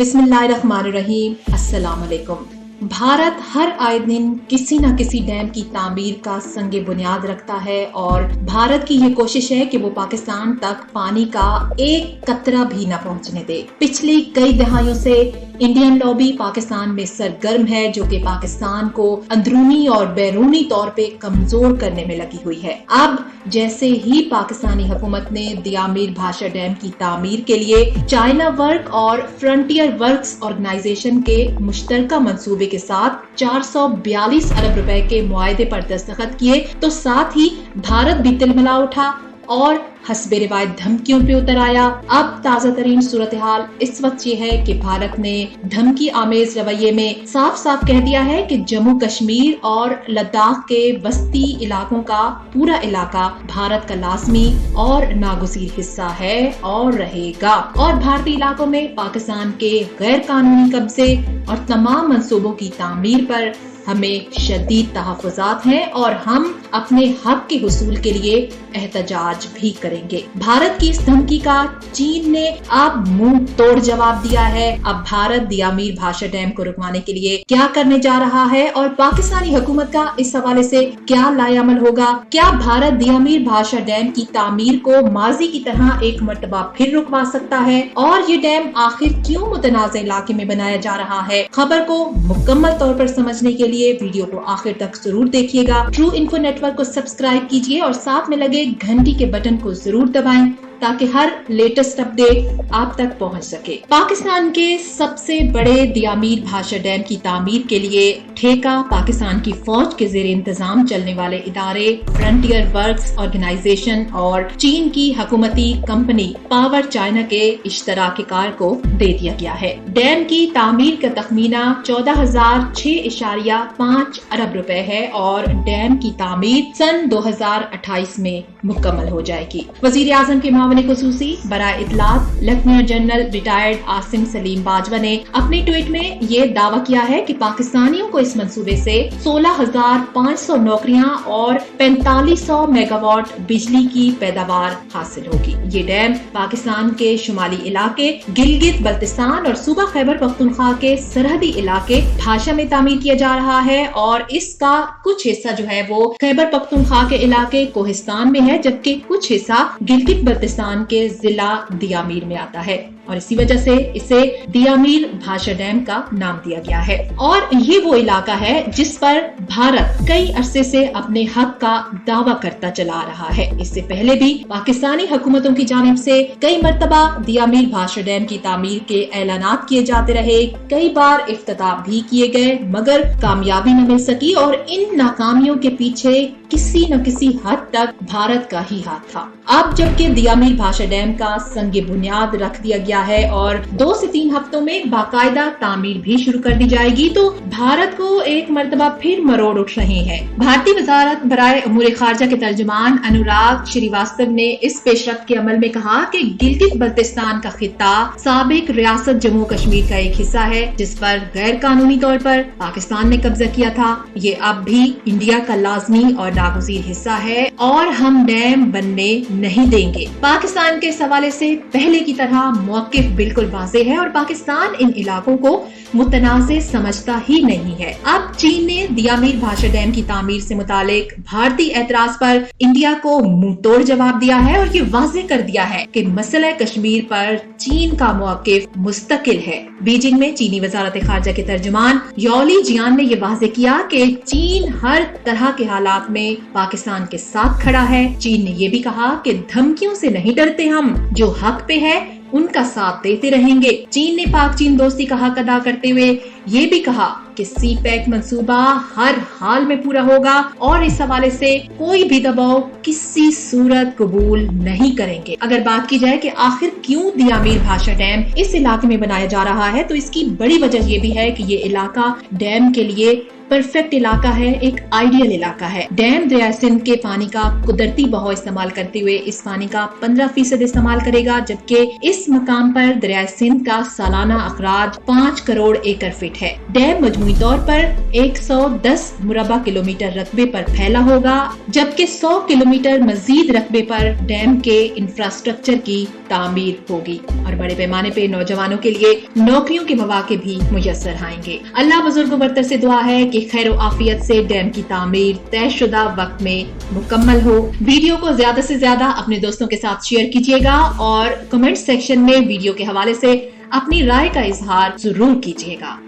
बिस्मिल्लाहिर्रहमानिर्रहीम, अस्सलाम वालेकुम। भारत हर आए दिन किसी न किसी डैम की तामीर का संगे बुनियाद रखता है और भारत की ये कोशिश है कि वो पाकिस्तान तक पानी का एक कतरा भी न पहुंचने दे। पिछली कई दहाइयों से इंडियन लॉबी पाकिस्तान में सरगर्म है, जो कि पाकिस्तान को अंदरूनी और बैरूनी तौर पे कमजोर करने में लगी हुई है। अब जैसे ही पाकिस्तानी हुकूमत ने दियामीर भाषा डैम की तामीर के लिए चाइना वर्क और फ्रंटियर वर्क्स ऑर्गेनाइजेशन के मुश्तरका मंसूबे के साथ 442 अरब रुपए के मुआहदे पर दस्तखत किए, तो साथ ही भारत भी तिलमिला उठा और हस्बे रिवायत धमकियों पे उतर आया। अब ताजा तरीन सूरत हाल इस वक्त ये है कि भारत ने धमकी आमेज रवैये में साफ साफ कह दिया है कि जम्मू कश्मीर और लद्दाख के बस्ती इलाकों का पूरा इलाका भारत का लाजमी और नागुज़ीर हिस्सा है और रहेगा, और भारतीय इलाकों में पाकिस्तान के गैर कानूनी कब्जे और तमाम मंसूबों की तामीर पर हमें शदीद तहफ़्फ़ुज़ात हैं और हम अपने हक के हुसूल के लिए एहतजाज भी करेंगे। भारत की इस धमकी का चीन ने अब मुंह तोड़ जवाब दिया है। अब भारत दियामीर भाषा डैम को रुकवाने के लिए क्या करने जा रहा है और पाकिस्तानी हुकूमत का इस हवाले से क्या लाएअमल होगा? क्या भारत दियामीर भाषा डैम की तामीर को माजी की तरह एक मर्तबा फिर रुकवा सकता है? और ये डैम आखिर क्यों मुतनाज़ इलाके में बनाया जा रहा है? खबर को मुकम्मल तौर पर समझने के लिए वीडियो को आखिर तक जरूर देखिएगा। ट्रू इन्फो नेटवर्क को सब्सक्राइब कीजिए और साथ में लगे घंटी के बटन को जरूर दबाएं ताकि हर लेटेस्ट अपडेट आप तक पहुंच सके। पाकिस्तान के सबसे बड़े दियामीर भाषा डैम की तामीर के लिए ठेका पाकिस्तान की फौज के ज़ेरे इंतजाम चलने वाले इदारे फ्रंटियर वर्क्स ऑर्गेनाइजेशन और चीन की हुकूमती कंपनी पावर चाइना के इश्तराककार को दे दिया गया है। डैम की तामीर का तखमीना 14,006.5 अरब रुपए है और डैम की तामीर सन 2028 में मुकम्मल हो जाएगी। वजीर आजम के मामले खुसूसी बराए इतलात lieutenant general retired Asim Salim Bajwa ने अपने ट्वीट में ये दावा किया है कि पाकिस्तानियों को इस मंसूबे से 16,500 नौकरियां और 4500 मेगावाट बिजली की पैदावार हासिल होगी। ये डैम पाकिस्तान के शुमाली इलाके गिलगित बल्तिस्तान और सूबा खैबर पख्तूनख्वा के सरहदी इलाके भाषा में तामीर किया जा रहा है और इसका कुछ हिस्सा जो है वो खैबर पख्तूनख्वा के इलाके कोहिस्तान में है, जबकि कुछ हिस्सा गिलगित बल्तिस्तान के जिला दियामीर में आता है और इसी वजह से इसे दियामीर भाषा डैम का नाम दिया गया है। और ये वो इलाका है जिस पर भारत कई अरसे से अपने हक का दावा करता चला आ रहा है। इससे पहले भी पाकिस्तानी हुकूमतों की जानिब से कई मर्तबा दियामीर भाषा डैम की तामीर के ऐलानात किए जाते रहे, कई बार इफ्तिताह भी किए गए, मगर कामयाबी न मिल सकी और इन नाकामियों के पीछे किसी न किसी हद तक भारत का ही हाथ था। अब जबकि दियामीर भाषा डैम का संगे बुनियाद रख दिया गया है और 2 से 3 हफ्तों में बाकायदा तामीर भी शुरू कर दी जाएगी, तो भारत को एक मर्तबा फिर मरोड़ उठ रहे हैं। भारतीय वजारत बराए उमूर खारजा के तर्जुमान अनुराग श्रीवास्तव ने इस पेशरफ्त के अमल में कहा कि गिलगित बल्तिस्तान का खित्ता साबिक रियासत जम्मू कश्मीर का एक हिस्सा है, जिस पर गैर कानूनी तौर पर पाकिस्तान ने कब्जा किया था। ये अब भी इंडिया का लाजमी और नागुज़ीर हिस्सा है और हम डैम बनने नहीं देंगे। पाकिस्तान के इस हवाले से पहले की तरह मौक़िफ़ बिल्कुल वाज़ेह है और पाकिस्तान इन इलाकों को मुतनाज़े समझता ही नहीं है। अब चीन ने दियामीर भाषा डैम की तामीर से मुतालिक भारतीय एतराज पर इंडिया को मुंह तोड़ जवाब दिया है और ये वाज़ेह कर दिया है कि मसला कश्मीर पर चीन का मौक़िफ़ मुस्तकिल है। बीजिंग में चीनी वजारत खारजा के तर्जुमान यौली जियान ने ये वाज़ेह किया कि चीन हर तरह के हालात में पाकिस्तान के साथ खड़ा है। चीन ने ये भी कहा कि धमकियों से नहीं डरते, हम जो हक पे है उनका साथ देते रहेंगे। चीन ने पाक चीन दोस्ती का हक अदा करते हुए ये भी कहा कि सी पैक मंसूबा हर हाल में पूरा होगा और इस हवाले से कोई भी दबाव किसी सूरत कबूल नहीं करेंगे। अगर बात की जाए कि आखिर क्यों दियामीर भाषा डैम इस इलाके में बनाया जा रहा है, तो इसकी बड़ी वजह ये भी है कि ये इलाका डैम के लिए परफेक्ट इलाका है, एक आइडियल इलाका है। डैम दरिया सिंध के पानी का कुदरती बहाव इस्तेमाल करते हुए इस पानी का 15% इस्तेमाल करेगा, जबकि इस मकाम पर दरिया सिंध का सालाना अखराज 5 करोड़ एकड़ फीट है। डैम मजमूई तौर पर 110 मुरबा किलोमीटर रकबे पर फैला होगा, जबकि 100 किलोमीटर मजीद रकबे पर डैम के इंफ्रास्ट्रक्चर की तामीर होगी और बड़े पैमाने पे नौजवानों के लिए नौकरियों के मौके भी मुयस्सर आएंगे। अल्लाह बुजुर्गों बरतर से दुआ है कि खैर व आफियत से डैम की तामीर तयशुदा वक्त में मुकम्मल हो। वीडियो को ज्यादा से ज्यादा अपने दोस्तों के साथ शेयर कीजिएगा और कमेंट सेक्शन में वीडियो के हवाले से अपनी राय का इजहार जरूर कीजिएगा।